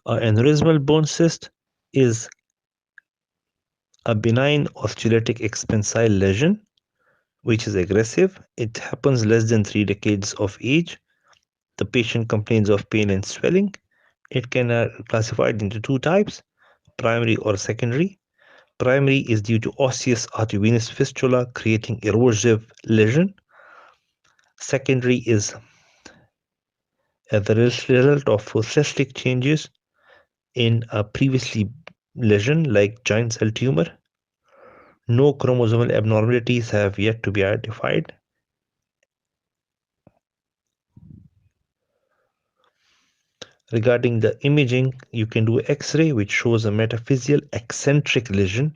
Aneurysmal bone cyst is a benign osteolytic expansile lesion which is aggressive. It happens less than 3 decades of age. The patient complains of pain and swelling. It can classified into two types, primary or secondary. Primary is due to osseous arteriovenous fistula creating erosive lesion. Secondary is as a result of cystic changes in a previously lesion like giant cell tumor. No chromosomal abnormalities have yet to be identified. Regarding the imaging, you can do X-ray, which shows a metaphyseal eccentric lesion.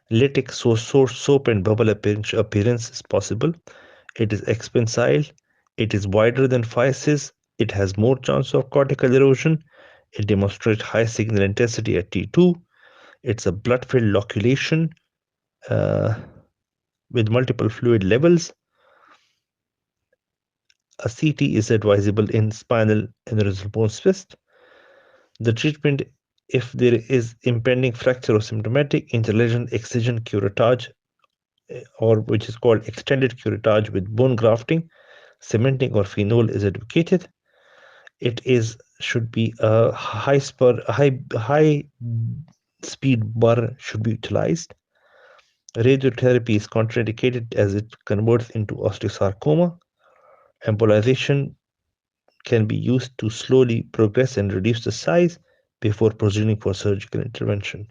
Lytic soap and bubble appearance is possible. It is expansile. It is wider than physis. It has more chance of cortical erosion. It demonstrates high signal intensity at T2. It's a blood-filled loculation with multiple fluid levels. A CT is advisable in spinal aneurysmal bone cyst. The treatment, if there is impending fracture or symptomatic, interlesion excision curettage, or which is called extended curettage with bone grafting, cementing or phenol is advocated. It should be a high speed burr should be utilized. Radiotherapy is contraindicated as it converts into osteosarcoma. Embolization can be used to slowly progress and reduce the size before proceeding for surgical intervention.